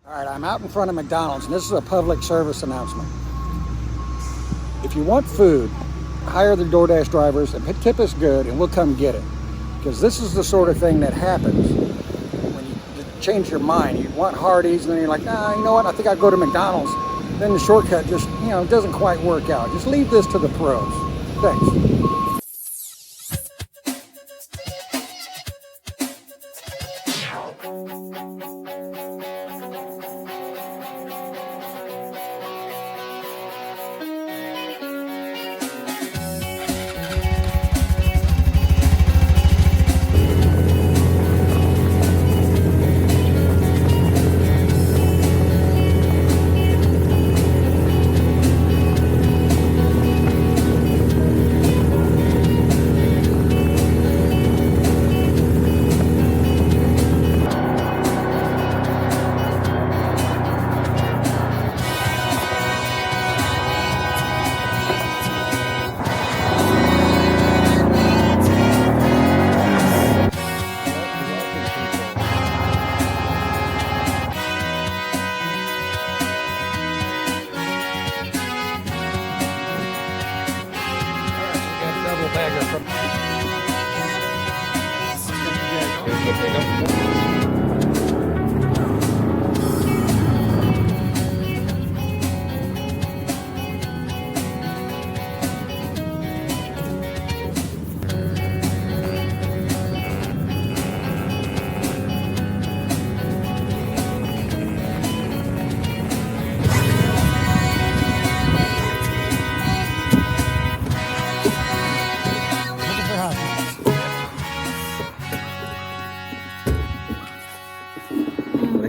All right, I'm out in front of McDonald's, and this is a public service announcement. If you want food, hire the Doordash drivers and tip us good, and we'll come get it. Because this is the sort of thing that happens when you change your mind. You want Hardee's, and then you're like, nah, you know what, I think I'll go to McDonald's. Then the shortcut just, doesn't quite work out. Just leave this to the pros. Thanks.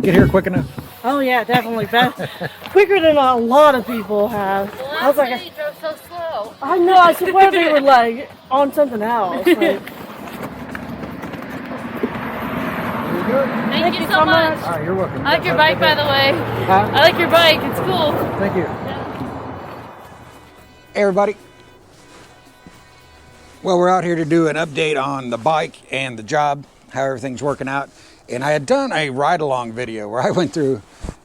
Get here quick enough? Oh yeah, definitely. Quicker than a lot of people have. Well, I was like, you drove so slow. I know. I swear they were like on something else. Like, Thank you so much. All right, you're welcome. I like your bike, by the way. Huh? I like your bike. It's cool. Thank you. Hey, everybody. Well, we're out here to do an update on the bike and the job, how everything's working out. And I had done a ride-along video where I went through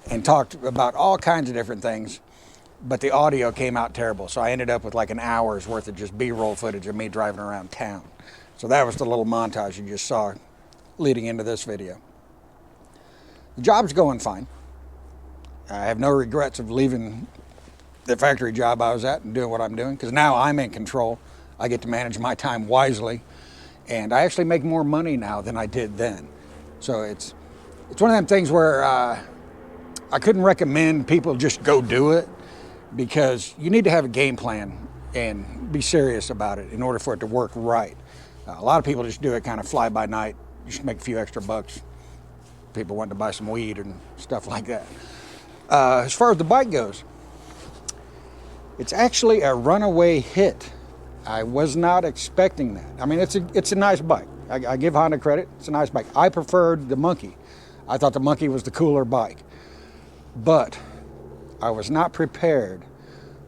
and talked about all kinds of different things, but the audio came out terrible. So I ended up with like an hour's worth of just B-roll footage of me driving around town. So that was the little montage you just saw leading into this video. The job's going fine. I have no regrets of leaving the factory job I was at and doing what I'm doing, because now I'm in control. I get to manage my time wisely, and I actually make more money now than I did then. So it's one of them things where I couldn't recommend people just go do it, because you need to have a game plan and be serious about it in order for it to work right. A lot of people just do it kind of fly by night, just make a few extra bucks. People want to buy some weed and stuff like that. As far as the bike goes, it's actually a runaway hit. I was not expecting that. I mean, it's a nice bike. I give Honda credit, it's a nice bike. I preferred the Monkey. I thought the Monkey was the cooler bike. But I was not prepared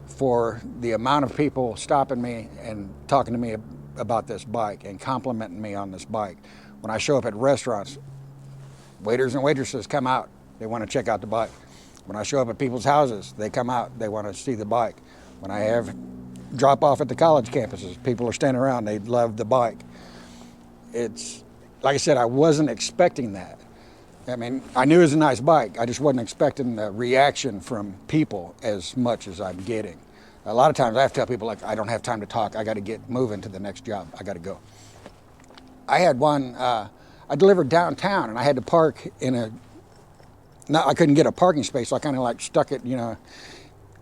for the amount of people stopping me and talking to me about this bike and complimenting me on this bike. When I show up at restaurants, waiters and waitresses come out, they want to check out the bike. When I show up at people's houses, they come out, they want to see the bike. When I have drop off at the college campuses, people are standing around, they love the bike. It's, like I said, I wasn't expecting that. I mean, I knew it was a nice bike. I just wasn't expecting the reaction from people as much as I'm getting. A lot of times I have to tell people, like, I don't have time to talk. I got to get moving to the next job. I got to go. I had one, I delivered downtown, and I had to park in I couldn't get a parking space, so I kind of like stuck it, in an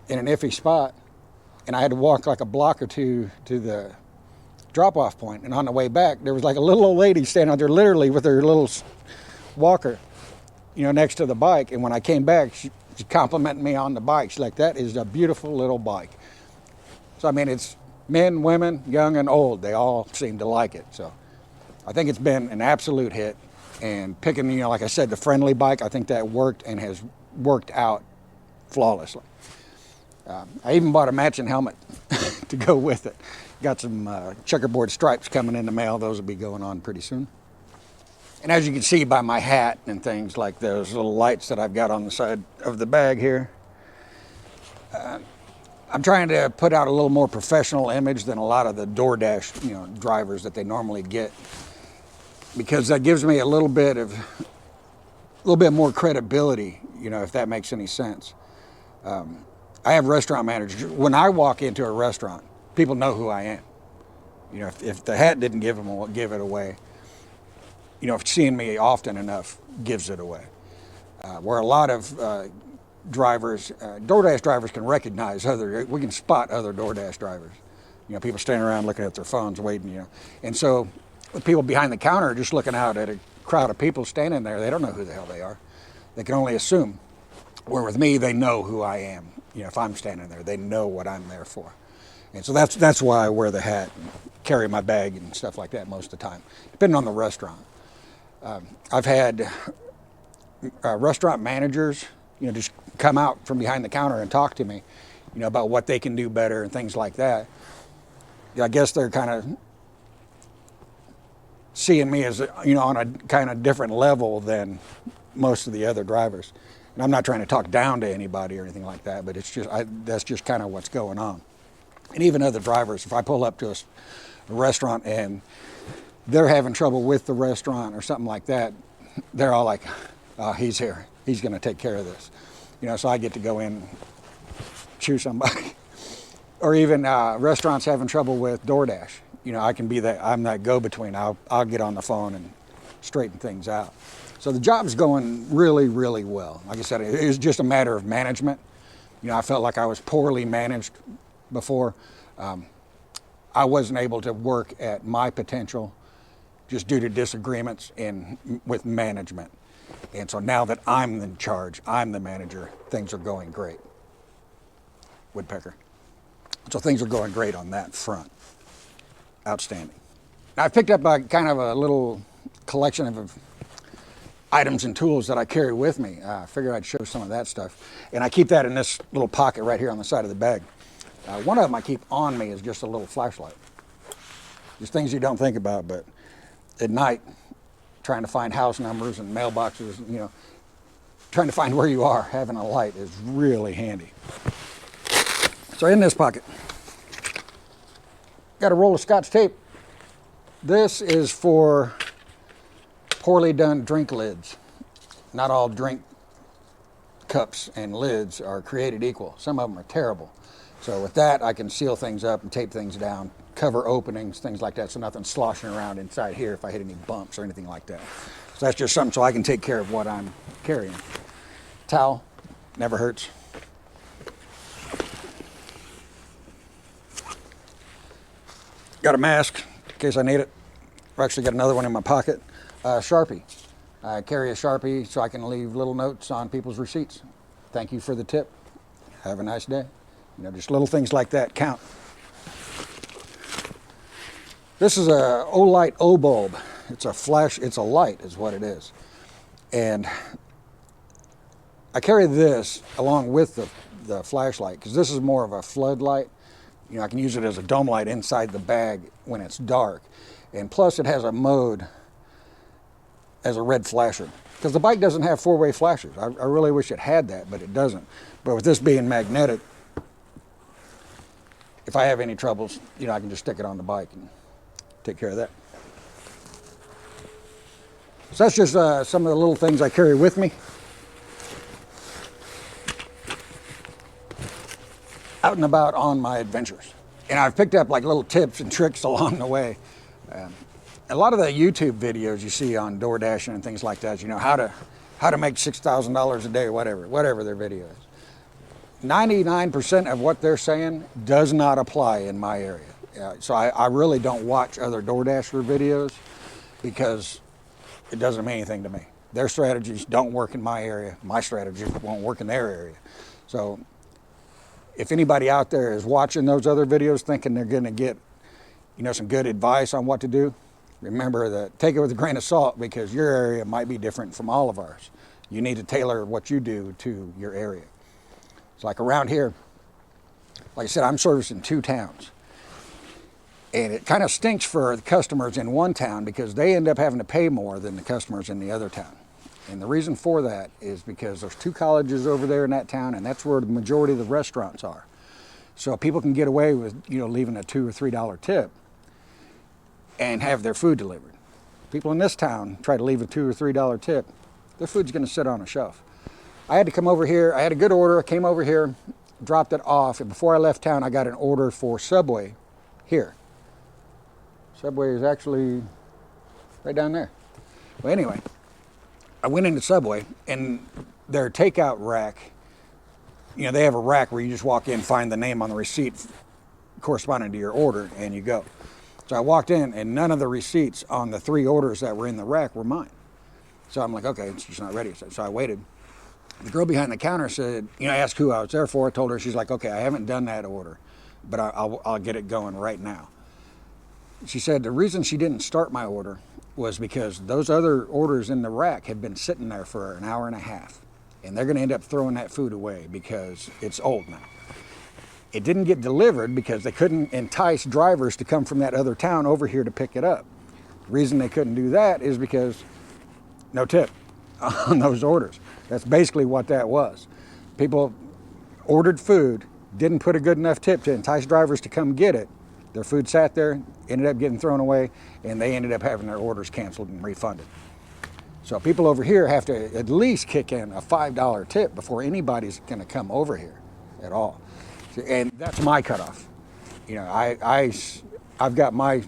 iffy spot. And I had to walk like a block or two to the drop-off point. And on the way back, there was like a little old lady standing out there literally with her little walker, next to the bike. And when I came back, she complimented me on the bike. She's like, that is a beautiful little bike. So, I mean, it's men, women, young and old. They all seem to like it. So I think it's been an absolute hit. And picking, like I said, the friendly bike, I think that worked and has worked out flawlessly. I even bought a matching helmet to go with it. Got some checkerboard stripes coming in the mail. Those will be going on pretty soon. And as you can see by my hat and things like those little lights that I've got on the side of the bag here, I'm trying to put out a little more professional image than a lot of the Doordash, drivers that they normally get, because that gives me a little bit more credibility, if that makes any sense. I have restaurant managers. When I walk into a restaurant, people know who I am. If the hat didn't give it away, if seeing me often enough gives it away. Where a lot of drivers, DoorDash drivers can recognize we can spot other DoorDash drivers. People standing around looking at their phones waiting, And so the people behind the counter are just looking out at a crowd of people standing there. They don't know who the hell they are. They can only assume. Where with me, they know who I am. If I'm standing there, they know what I'm there for. And so that's why I wear the hat and carry my bag and stuff like that most of the time, depending on the restaurant. I've had restaurant managers, just come out from behind the counter and talk to me, about what they can do better and things like that. I guess they're kind of seeing me as, on a kind of different level than most of the other drivers. And I'm not trying to talk down to anybody or anything like that, but that's just kind of what's going on. And even other drivers, if I pull up to a restaurant and they're having trouble with the restaurant or something like that, they're all like, oh, he's here. He's going to take care of this. So I get to go in, chew somebody. Or even restaurants having trouble with DoorDash. I can be I'm that go-between. I'll get on the phone and straighten things out. So the job's going really, really well. Like I said, it is just a matter of management. I felt like I was poorly managed before. I wasn't able to work at my potential just due to disagreements with management. And so now that I'm in charge, I'm the manager, things are going great. Woodpecker. So things are going great on that front. Outstanding. Now, I picked up kind of a little collection of items and tools that I carry with me. I figured I'd show some of that stuff. And I keep that in this little pocket right here on the side of the bag. One of them I keep on me is just a little flashlight. Just things you don't think about, but at night, trying to find house numbers and mailboxes, trying to find where you are, having a light is really handy. So in this pocket, got a roll of Scotch tape. This is for poorly done drink lids. Not all drink cups and lids are created equal. Some of them are terrible. So with that, I can seal things up and tape things down, cover openings, things like that, so nothing's sloshing around inside here if I hit any bumps or anything like that. So that's just something so I can take care of what I'm carrying. Towel, never hurts. Got a mask in case I need it. I've actually got another one in my pocket. Sharpie. I carry a Sharpie so I can leave little notes on people's receipts. Thank you for the tip. Have a nice day. Just little things like that count. This is a Olight O-bulb. It's a flash, it's a light is what it is. And I carry this along with the flashlight because this is more of a floodlight. I can use it as a dome light inside the bag when it's dark. And plus it has a mode as a red flasher. Because the bike doesn't have four-way flashers. I really wish it had that, but it doesn't. But with this being magnetic, if I have any troubles, I can just stick it on the bike and take care of that. So that's just some of the little things I carry with me. Out and about on my adventures. And I've picked up like little tips and tricks along the way. A lot of the YouTube videos you see on Doordash and things like that, how to make $6,000 a day or whatever their video is. 99% of what they're saying does not apply in my area. So I really don't watch other DoorDasher videos because it doesn't mean anything to me. Their strategies don't work in my area. My strategies won't work in their area. So if anybody out there is watching those other videos thinking they're going to get, some good advice on what to do, remember that take it with a grain of salt because your area might be different from all of ours. You need to tailor what you do to your area. It's like around here, like I said, I'm servicing 2 towns. And it kind of stinks for the customers in one town because they end up having to pay more than the customers in the other town. And the reason for that is because there's 2 colleges over there in that town, and that's where the majority of the restaurants are. So people can get away with, leaving a $2 or $3 tip and have their food delivered. People in this town try to leave a $2 or $3 tip, their food's going to sit on a shelf. I had to come over here. I had a good order. I came over here, dropped it off, and before I left town, I got an order for Subway here. Subway is actually right down there. Well, anyway, I went into Subway, and their takeout rack, they have a rack where you just walk in, find the name on the receipt corresponding to your order, and you go. So I walked in, and none of the receipts on the 3 orders that were in the rack were mine. So I'm like, okay, it's just not ready. So I waited. The girl behind the counter said, I asked who I was there for. I told her, she's like, okay, I haven't done that order, but I'll get it going right now. She said the reason she didn't start my order was because those other orders in the rack had been sitting there for an hour and a half, and they're going to end up throwing that food away because it's old now. It didn't get delivered because they couldn't entice drivers to come from that other town over here to pick it up. The reason they couldn't do that is because no tip on those orders. That's basically what that was. People ordered food, didn't put a good enough tip to entice drivers to come get it. Their food sat there, ended up getting thrown away, and they ended up having their orders canceled and refunded. So people over here have to at least kick in a $5 tip before anybody's going to come over here at all. And that's my cutoff. I've got my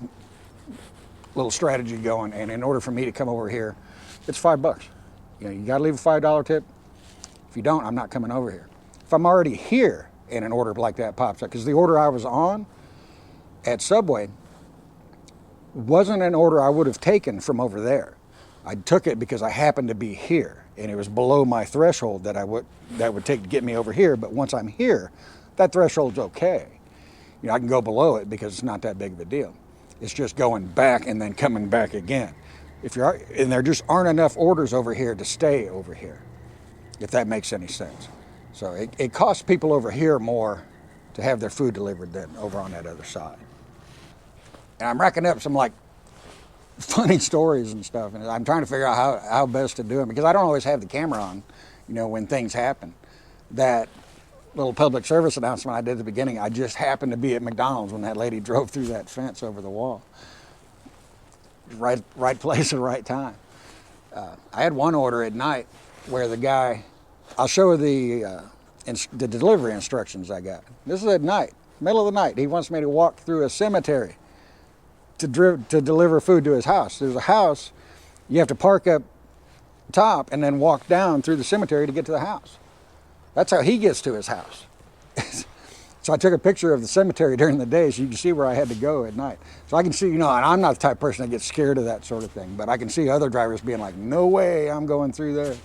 little strategy going, and in order for me to come over here, it's $5. You got to leave a $5 tip. If you don't, I'm not coming over here. If I'm already here and an order like that pops up, because the order I was on at Subway wasn't an order I would have taken from over there. I took it because I happened to be here, and it was below my threshold that would take to get me over here. But once I'm here, that threshold's okay. I can go below it because it's not that big of a deal. It's just going back and then coming back again. And there just aren't enough orders over here to stay over here, if that makes any sense. So it costs people over here more to have their food delivered than over on that other side. And I'm racking up some funny stories and stuff, and I'm trying to figure out how best to do it, because I don't always have the camera on, when things happen. That little public service announcement I did at the beginning, I just happened to be at McDonald's when that lady drove through that fence over the wall. Right place at the right time. I had one order at night where the guy, I'll show the delivery instructions I got. This is at night, middle of the night. He wants me to walk through a cemetery to deliver food to his house. There's a house, you have to park up top and then walk down through the cemetery to get to the house. That's how he gets to his house. So I took a picture of the cemetery during the day so you can see where I had to go at night. So I can see, and I'm not the type of person that gets scared of that sort of thing, but I can see other drivers being like, no way, I'm going through there.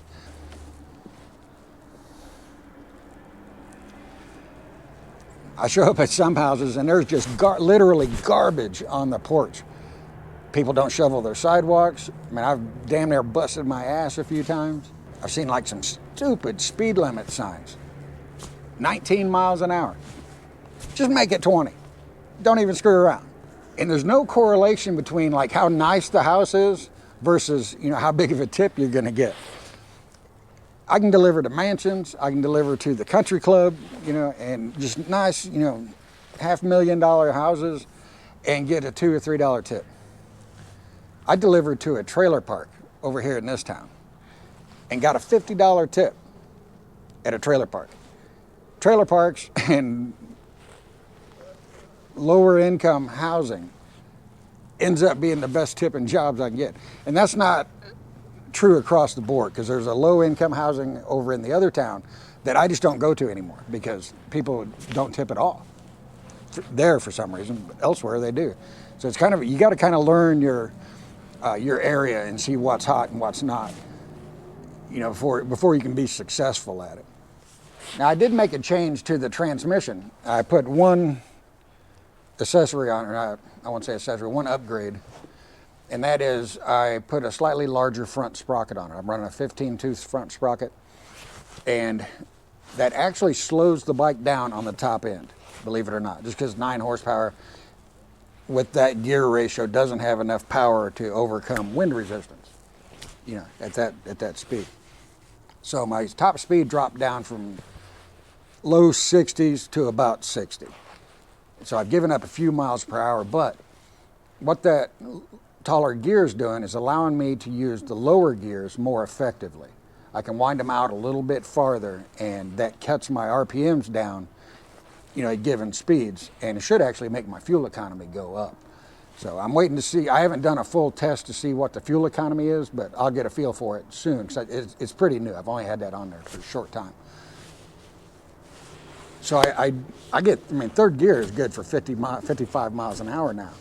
I show up at some houses and there's just literally garbage on the porch. People don't shovel their sidewalks. I've damn near busted my ass a few times. I've seen some stupid speed limit signs. 19 miles an hour. Just make it 20. Don't even screw around. And there's no correlation between how nice the house is versus, how big of a tip you're gonna get. I can deliver to mansions, I can deliver to the country club, and just nice, $500,000 houses and get a $2 or $3 tip. I delivered to a trailer park over here in this town and got a $50 tip at a trailer park. Trailer parks and lower income housing ends up being the best tipping jobs I can get. And that's not true across the board, because there's a low income housing over in the other town that I just don't go to anymore because people don't tip at all there for some reason, but elsewhere they do. So it's you got to learn your area and see what's hot and what's not, before you can be successful at it. Now I did make a change to the transmission. I put one accessory on it, I won't say accessory, one upgrade. And that is, I put a slightly larger front sprocket on it. I'm running a 15-tooth front sprocket, and that actually slows the bike down on the top end, believe it or not, just because 9 horsepower. with that gear ratio doesn't have enough power to overcome wind resistance, you know, at that speed. So my top speed dropped down from low 60s to about 60. So I've given up a few miles per hour, but what that taller gear is doing is allowing me to use the lower gears more effectively. I can wind them out a little bit farther, and that cuts my RPMs down, you know, at given speeds, and it should actually make my fuel economy go up. So I'm waiting to see. I haven't done a full test to see what the fuel economy is, but I'll get a feel for it soon, because it's pretty new. I've only had that on there for a short time. So I mean, third gear is good for 55 miles an hour now.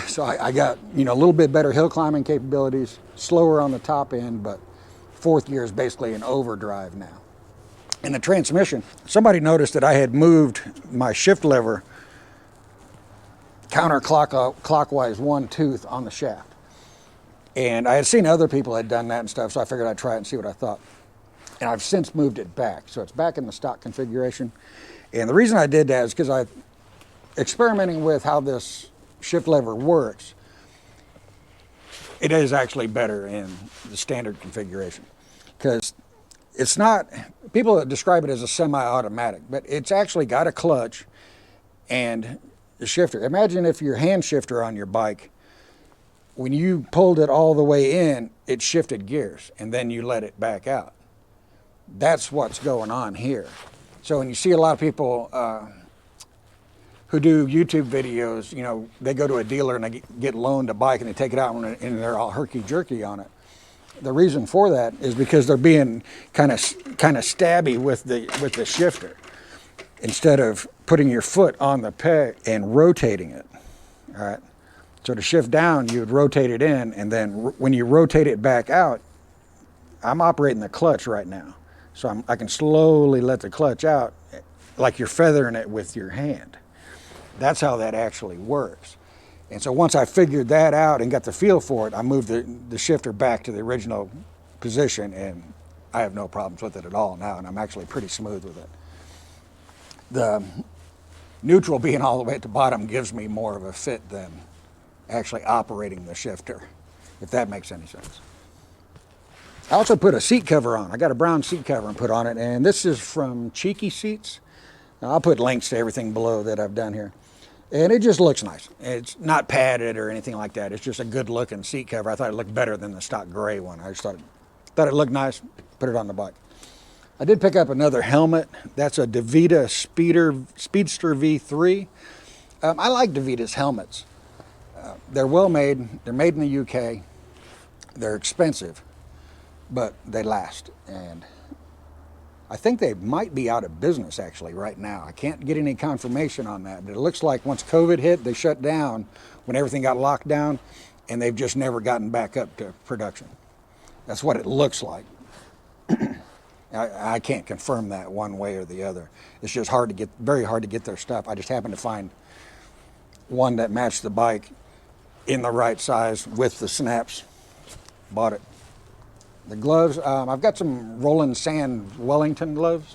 So I got, you know, a little bit better hill climbing capabilities, slower on the top end, but fourth gear is basically an overdrive now. In the transmission, somebody noticed that I had moved my shift lever counterclockwise one tooth on the shaft. And I had seen other people had done that and stuff, so I figured I'd try it and see what I thought. And I've since moved it back, so it's back in the stock configuration. And the reason I did that is because experimenting with how this shift lever works, it is actually better in the standard configuration. Because it's not, people describe it as a semi-automatic, but it's actually got a clutch and a shifter. Imagine if your hand shifter on your bike, when you pulled it all the way in, it shifted gears, and then you let it back out. That's what's going on here. So when you see a lot of people who do YouTube videos, you know, they go to a dealer and they get loaned a bike and they take it out and they're all herky-jerky on it. The reason for that is because they're being kind of stabby with the shifter, instead of putting your foot on the peg and rotating it. All right. So to shift down, you would rotate it in, and then when you rotate it back out, I'm operating the clutch right now. So I can slowly let the clutch out like you're feathering it with your hand. That's how that actually works. And so once I figured that out and got the feel for it, I moved the shifter back to the original position, and I have no problems with it at all now, and I'm actually pretty smooth with it. The neutral being all the way at the bottom gives me more of a fit than actually operating the shifter, if that makes any sense. I also put a seat cover on. I got a brown seat cover and put on it, and this is from Cheeky Seats. Now, I'll put links to everything below that I've done here. And it just looks nice. It's not padded or anything like that. It's just a good looking seat cover. I thought it looked better than the stock gray one. I just thought it looked nice, put it on the bike. I did pick up another helmet. That's a Davida Speedster V3. I like Davida's helmets. They're well made. They're made in the UK. They're expensive, but they last. And I think they might be out of business actually right now. I can't get any confirmation on that, but it looks like once COVID hit, they shut down when everything got locked down, and they've just never gotten back up to production. That's what it looks like. I can't confirm that one way or the other. It's just very hard to get their stuff. I just happened to find one that matched the bike in the right size with the snaps. Bought it. The gloves, I've got some Rolling Sand Wellington gloves.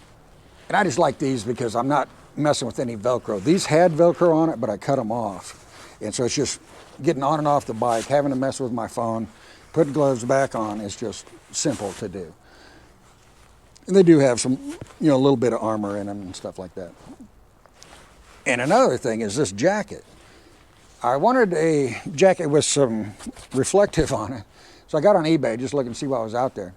And I just like these because I'm not messing with any Velcro. These had Velcro on it, but I cut them off. And so it's just getting on and off the bike, having to mess with my phone, putting gloves back on is just simple to do. And they do have some, you know, a little bit of armor in them and stuff like that. And another thing is this jacket. I wanted a jacket with some reflective on it. So I got on eBay just looking to see what was out there.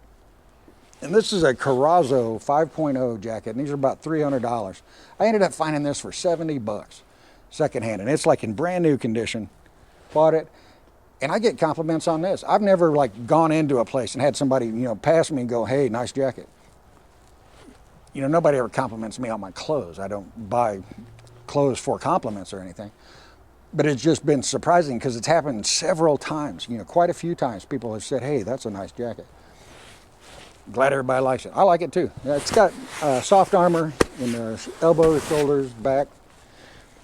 And this is a Corazzo 5.0 jacket, and these are about $300. I ended up finding this for 70 bucks, secondhand, and it's like in brand new condition. Bought it, and I get compliments on this. I've never like gone into a place and had somebody, you know, pass me and go, "Hey, nice jacket." You know, nobody ever compliments me on my clothes. I don't buy clothes for compliments or anything. But it's just been surprising because it's happened several times, you know, quite a few times. People have said, "Hey, that's a nice jacket." Glad everybody likes it. I like it too. It's got soft armor in the elbows, shoulders, back.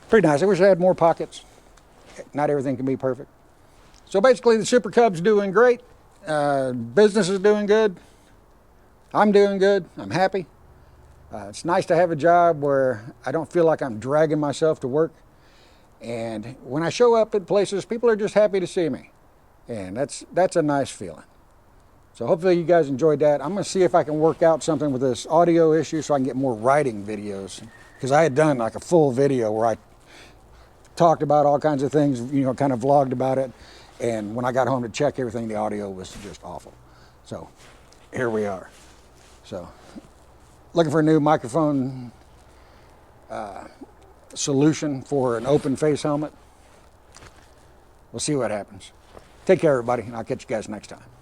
Pretty nice. I wish I had more pockets. Not everything can be perfect. So basically the Super Cub's doing great. Business is doing good. I'm doing good. I'm happy. It's nice to have a job where I don't feel like I'm dragging myself to work. And when I show up at places, people are just happy to see me. And that's a nice feeling. So hopefully you guys enjoyed that. I'm going to see if I can work out something with this audio issue so I can get more writing videos. Because I had done like a full video where I talked about all kinds of things, kind of vlogged about it. And when I got home to check everything, the audio was just awful. So here we are. So looking for a new microphone solution for an open face helmet. We'll see what happens. Take care, everybody, and I'll catch you guys next time.